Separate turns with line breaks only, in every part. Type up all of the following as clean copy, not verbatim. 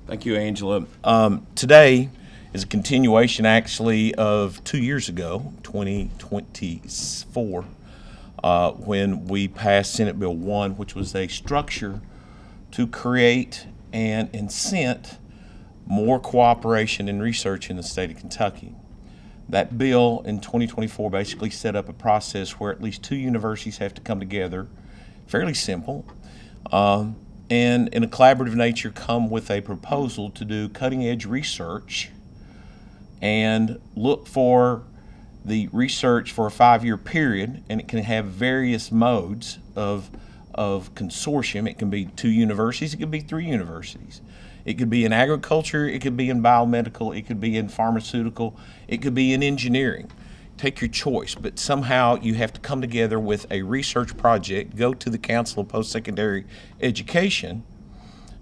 Thank you, Angela. Today is a continuation, actually, of 2 years ago, 2024, when we passed Senate Bill 1, which was a structure to create and incent more cooperation in research in the state of Kentucky. That bill in 2024 basically set up a process where at least 2 universities have to come together, fairly simple, and in a collaborative nature come with a proposal to do cutting-edge research and look for the research for a 5-year period, and it can have various modes of consortium. It can be 2 universities, it could be 3 universities. It could be in agriculture, it could be in biomedical, it could be in pharmaceutical, it could be in engineering. Take your choice, but somehow you have to come together with a research project, go to the Council of Postsecondary Education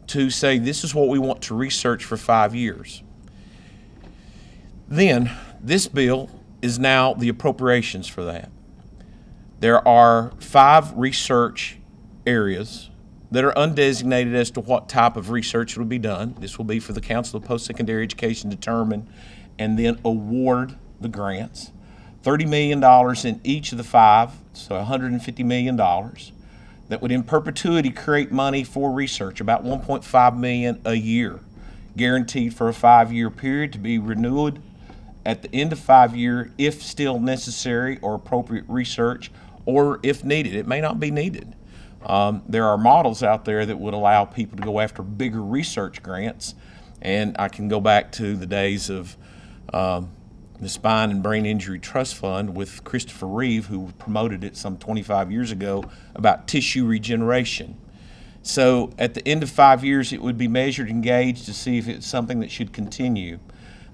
to say this is what we want to research for 5 years. Then this bill is now the appropriations for that. There are 5 research areas that are undesignated as to what type of research will be done. This will be for the Council of Postsecondary Education to determine and then award the grants. $30 million in each of the 5, so $150 million. That would in perpetuity create money for research, about $1.5 million a year, guaranteed for a 5-year period to be renewed at the end of 5 years if still necessary or appropriate research, or if needed. It may not be needed. There are models out there that would allow people to go after bigger research grants, and I can go back to the days of the Spine and Brain Injury Trust Fund with Christopher Reeve, who promoted it some 25 years ago, about tissue regeneration. So at the end of 5 years, it would be measured and gauged to see if it's something that should continue.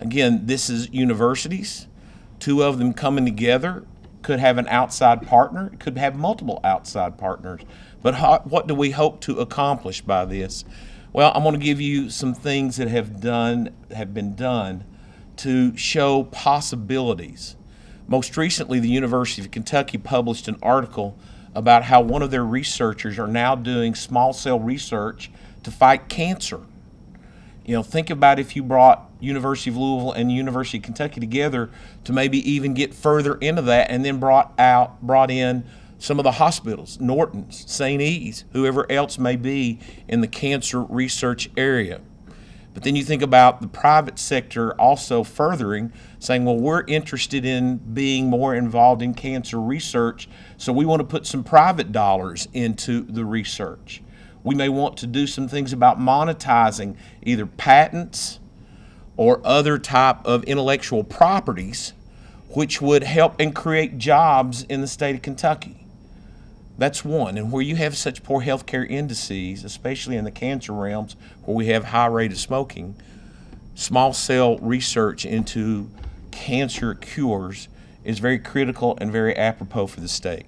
Again, this is universities, 2 of them coming together, could have an outside partner, could have multiple outside partners. But what do we hope to accomplish by this? Well, I'm going to give you some things that have been done to show possibilities. Most recently, the University of Kentucky published an article about how one of their researchers are now doing small cell research to fight cancer. You know, think about if you brought University of Louisville and University of Kentucky together to maybe even get further into that, and then brought in some of the hospitals, Norton's, St. E's, whoever else may be in the cancer research area. But then you think about the private sector also furthering, saying, well, we're interested in being more involved in cancer research, so we want to put some private dollars into the research. We may want to do some things about monetizing either patents or other type of intellectual properties, which would help and create jobs in the state of Kentucky. That's one. And where you have such poor healthcare indices, especially in the cancer realms where we have high rate of smoking, small cell research into cancer cures is very critical and very apropos for the state.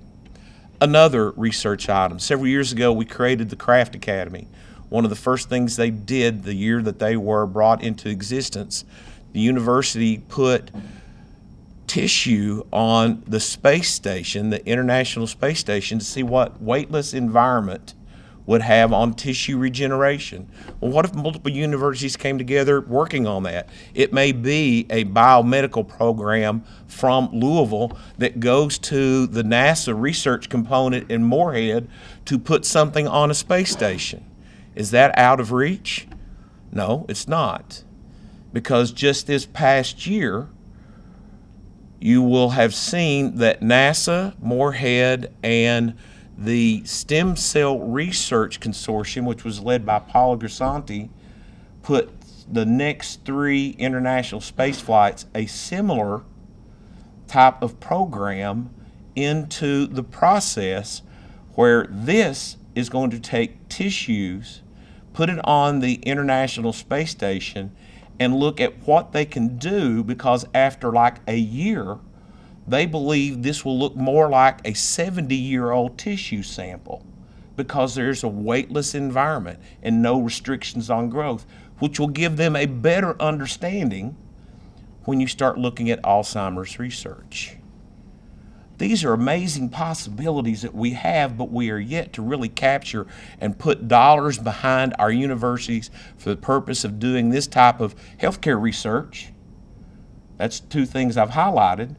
Another research item, several years ago we created the Craft Academy. One of the first things they did the year that they were brought into existence, the university put tissue on the space station, the International Space Station, to see what weightless environment would have on tissue regeneration. Well, what if multiple universities came together working on that? It may be a biomedical program from Louisville that goes to the NASA research component in Moorhead to put something on a space station. Is that out of reach? No, it's not. Because just this past year, you will have seen that NASA, Moorhead, and the Stem Cell Research Consortium, which was led by Paula Grisanti, put the next 3 international space flights, a similar type of program, into the process where this is going to take tissues, put it on the International Space Station, and look at what they can do, because after like a year, they believe this will look more like a 70-year-old tissue sample, because there's a weightless environment and no restrictions on growth, which will give them a better understanding when you start looking at Alzheimer's research. These are amazing possibilities that we have, but we are yet to really capture and put dollars behind our universities for the purpose of doing this type of healthcare research. That's two things I've highlighted.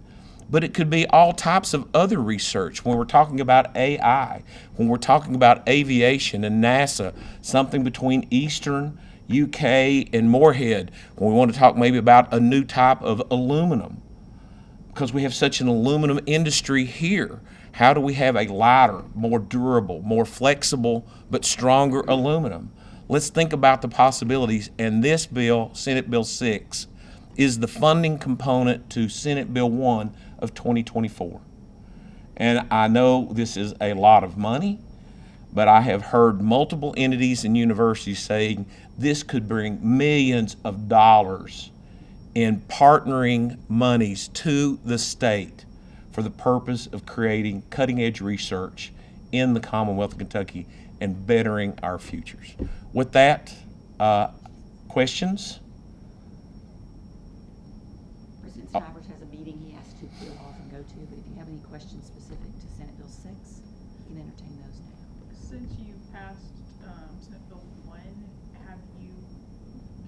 But it could be all types of other research. When we're talking about AI, when we're talking about aviation and NASA, something between Eastern, UK, and Moorhead, when we want to talk maybe about a new type of aluminum, because we have such an aluminum industry here. How do we have a lighter, more durable, more flexible, but stronger aluminum? Let's think about the possibilities. And this bill, Senate Bill 6, is the funding component to Senate Bill 1 of 2024. And I know this is a lot of money, but I have heard multiple entities and universities saying this could bring millions of dollars in partnering monies to the state for the purpose of creating cutting-edge research in the Commonwealth of Kentucky and bettering our futures. With that, questions?
President Stivers has a meeting he has to peel off and go to, but if you have any questions specific to Senate Bill 6, you can entertain those now.
Since you passed Senate Bill 1, can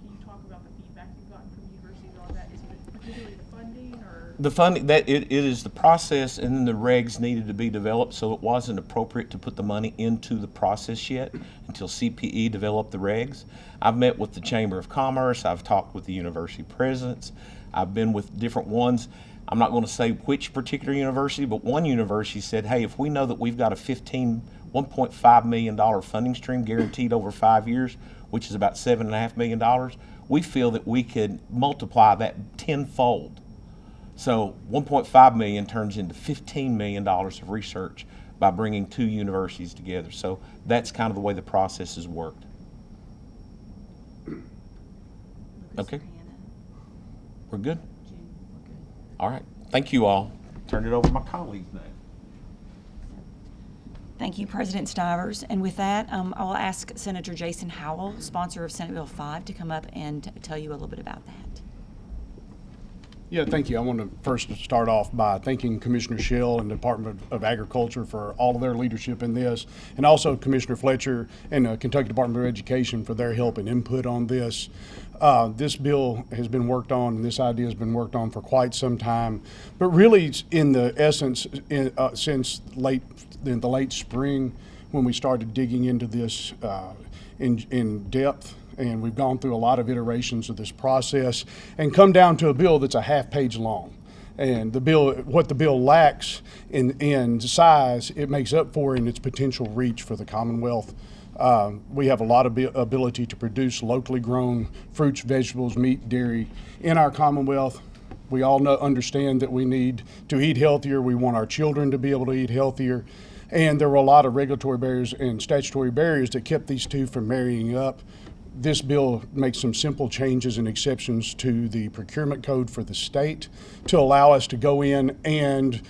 you talk about the feedback you've gotten from universities on that? Is it particularly the funding or?
The funding, that it is the process, and then the regs needed to be developed, so it wasn't appropriate to put the money into the process yet until CPE developed the regs. I've met with the Chamber of Commerce, I've talked with the university presidents, I've been with different ones. I'm not going to say which particular university, but one university said, hey, if we know that we've got a $1.5 million funding stream guaranteed over 5 years, which is about $7.5 million, we feel that we could multiply that tenfold. So 1.5 million turns into $15 million of research by bringing two universities together. So that's kind of the way the process has worked. Okay. We're good? All right. Thank you all. Turn it over to my colleagues now.
Thank you, President Stivers. And with that, I'll ask Senator Jason Howell, sponsor of Senate Bill 5, to come up and tell you a little bit about that.
Yeah, thank you. I want to first start off by thanking Commissioner Schell and the Department of Agriculture for all of their leadership in this, and also Commissioner Fletcher and the Kentucky Department of Education for their help and input on this. This bill has been worked on, and this idea has been worked on for quite some time, but really in the essence, since in the late spring when we started digging into this in depth. And we've gone through a lot of iterations of this process and come down to a bill that's a half-page long. And the bill, what the bill lacks in size, it makes up for in its potential reach for the Commonwealth. We have a lot of ability to produce locally grown fruits, vegetables, meat, dairy in our Commonwealth. We all understand that we need to eat healthier. We want our children to be able to eat healthier. And there were a lot of regulatory barriers and statutory barriers that kept these two from marrying up. This bill makes some simple changes and exceptions to the procurement code for the state to allow us to go in and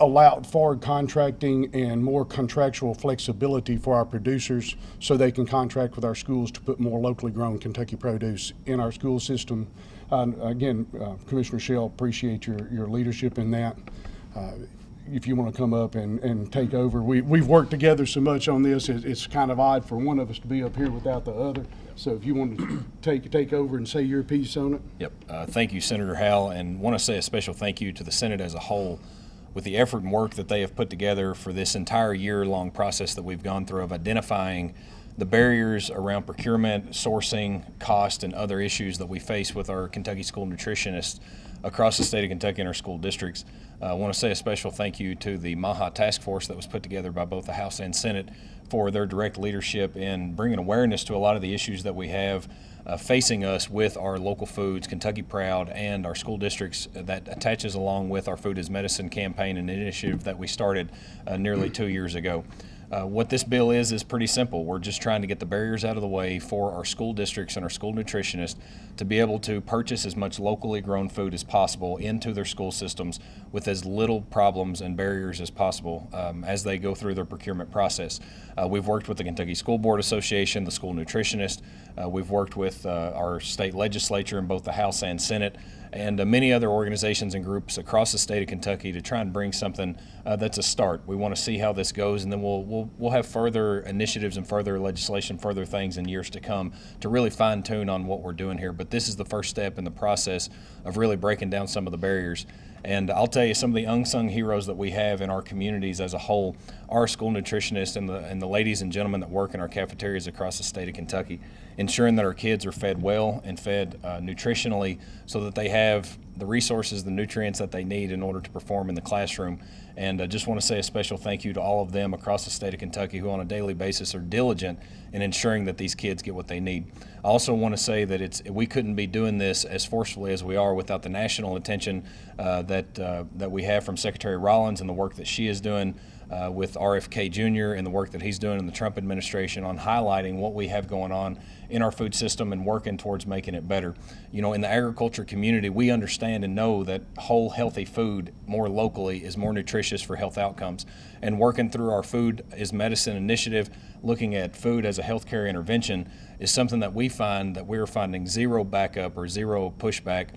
allow forward contracting and more contractual flexibility for our producers so they can contract with our schools to put more locally grown Kentucky produce in our school system. Again, Commissioner Schell, appreciate your leadership in that. If you want to come up and take over. We've worked together so much on this, it's kind of odd for one of us to be up here without the other. So if you want to take over and say your piece on it.
Yep. Thank you, Senator Howell, and want to say a special thank you to the Senate as a whole with the effort and work that they have put together for this entire year-long process that we've gone through of identifying the barriers around procurement, sourcing, cost, and other issues that we face with our Kentucky school nutritionists across the state of Kentucky and our school districts. I want to say a special thank you to the MAHA task force that was put together by both the House and Senate for their direct leadership in bringing awareness to a lot of the issues that we have facing us with our local foods, Kentucky Proud, and our school districts that attaches along with our Food is Medicine campaign and initiative that we started nearly 2 years ago. What this bill is pretty simple. We're just trying to get the barriers out of the way for our school districts and our school nutritionists to be able to purchase as much locally grown food as possible into their school systems with as little problems and barriers as possible as they go through their procurement process. We've worked with the Kentucky School Board Association, the school nutritionist. We've worked with our state legislature in both the House and Senate, and many other organizations and groups across the state of Kentucky to try and bring something that's a start. We want to see how this goes, and then we'll have further initiatives and further legislation, further things in years to come to really fine tune on what we're doing here. But this is the first step in the process of really breaking down some of the barriers. And I'll tell you, some of the unsung heroes that we have in our communities as a whole are school nutritionists and the ladies and gentlemen that work in our cafeterias across the state of Kentucky, ensuring that our kids are fed well and fed nutritionally so that they have the resources, the nutrients that they need in order to perform in the classroom. And I just want to say a special thank you to all of them across the state of Kentucky who on a daily basis are diligent in ensuring that these kids get what they need. I also want to say that we couldn't be doing this as forcefully as we are without the national attention that we have from Secretary Rollins and the work that she is doing with RFK Jr. and the work that he's doing in the Trump administration on highlighting what we have going on in our food system and working towards making it better. You know, in the agriculture community, we understand and know that whole, healthy food more locally is more nutritious for health outcomes. And working through our Food is Medicine initiative, looking at food as a healthcare intervention, is something that we find that we're finding zero backup or zero pushback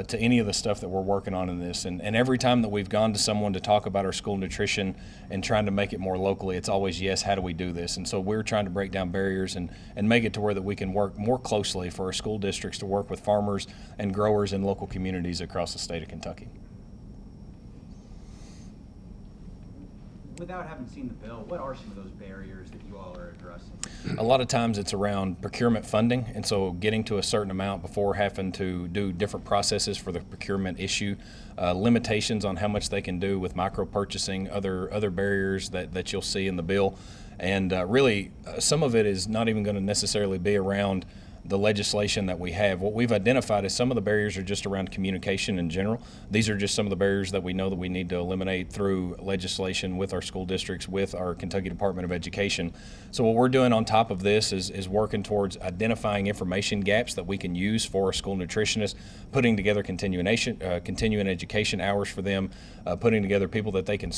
to any of the stuff that we're working on in this. And every time that we've gone to someone to talk about our school nutrition and trying to make it more locally, it's always, yes, how do we do this? And so we're trying to break down barriers and make it to where that we can work more closely for our school districts to work with farmers and growers in local communities across the state of Kentucky.
Without having seen the bill, what are some of those barriers that you all are addressing?
A lot of times it's around procurement funding, and so getting to a certain amount before having to do different processes for the procurement issue, limitations on how much they can do with micro purchasing, other barriers that you'll see in the bill, and really some of it is not even going to necessarily be around the legislation that we have. What we've identified is some of the barriers are just around communication in general. These are just some of the barriers that we know that we need to eliminate through legislation with our school districts, with our Kentucky Department of Education. So what we're doing on top of this is working towards identifying information gaps that we can use for our school nutritionists, putting together continuing education hours for them, putting together people that they can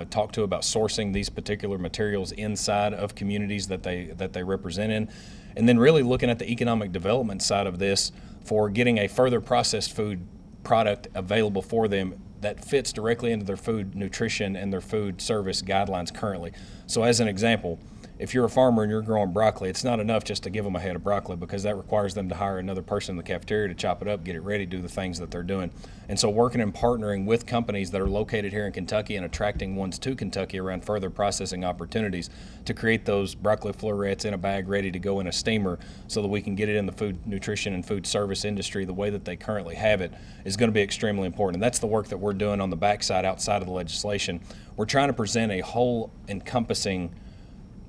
talk to about sourcing these particular materials inside of communities that they represent in. And then really looking at the economic development side of this for getting a further processed food product available for them that fits directly into their food nutrition and their food service guidelines currently. So as an example, if you're a farmer and you're growing broccoli, it's not enough just to give them a head of broccoli because that requires them to hire another person in the cafeteria to chop it up, get it ready, do the things that they're doing. And so working and partnering with companies that are located here in Kentucky and attracting ones to Kentucky around further processing opportunities to create those broccoli florets in a bag ready to go in a steamer so that we can get it in the food nutrition and food service industry the way that they currently have it is going to be extremely important. And that's the work that we're doing on the backside outside of the legislation. We're trying to present a whole encompassing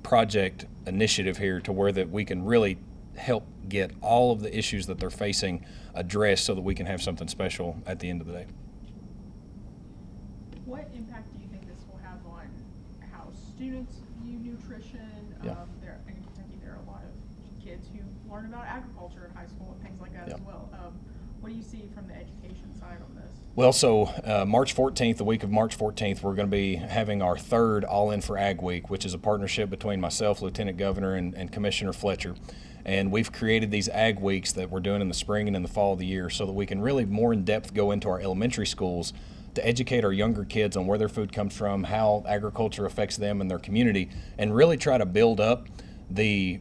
project initiative here to where that we can really help get all of the issues that they're facing addressed so that we can have something special at the end of the day.
What impact do you think this will have on how students view nutrition?
Yeah.
In Kentucky, there are a lot of kids who learn about agriculture in high school and things like that as well. What do you see from the education side on this?
Well, so March 14th, the week of March 14th, we're going to be having our third All In for Ag Week, which is a partnership between myself, Lieutenant Governor, and Commissioner Fletcher. And we've created these Ag Weeks that we're doing in the spring and in the fall of the year so that we can really more in depth go into our elementary schools to educate our younger kids on where their food comes from, how agriculture affects them and their community, and really try to build up the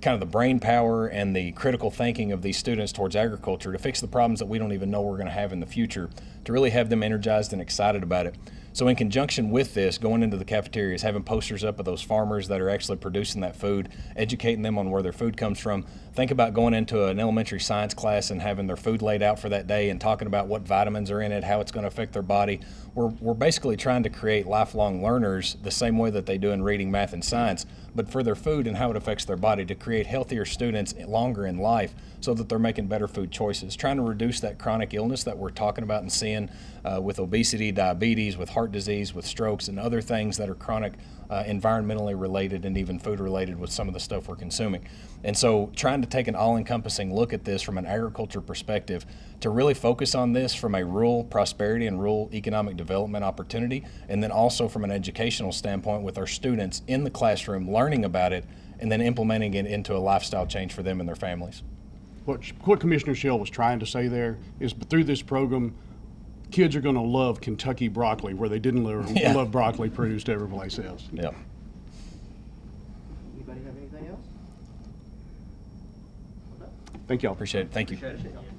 kind of the brain power and the critical thinking of these students towards agriculture to fix the problems that we don't even know we're going to have in the future, to really have them energized and excited about it. So in conjunction with this, going into the cafeterias, having posters up of those farmers that are actually producing that food, educating them on where their food comes from. Think about going into an elementary science class and having their food laid out for that day and talking about what vitamins are in it, how it's going to affect their body. We're basically trying to create lifelong learners the same way that they do in reading, math, and science, but for their food and how it affects their body, to create healthier students longer in life so that they're making better food choices, trying to reduce that chronic illness that we're talking about and seeing with obesity, diabetes, with heart disease, with strokes, and other things that are chronic, environmentally related, and even food related with some of the stuff we're consuming. And so trying to take an all-encompassing look at this from an agriculture perspective to really focus on this from a rural prosperity and rural economic development opportunity, and then also from an educational standpoint with our students in the classroom learning about it and then implementing it into a lifestyle change for them and their families.
what Commissioner Shell was trying to say there is through this program, kids are going to love Kentucky broccoli where they didn't
Yeah.
love broccoli produced every place else.
Yeah.
Anybody have anything else?
Thank y'all.
Appreciate it. Thank you.
Appreciate it.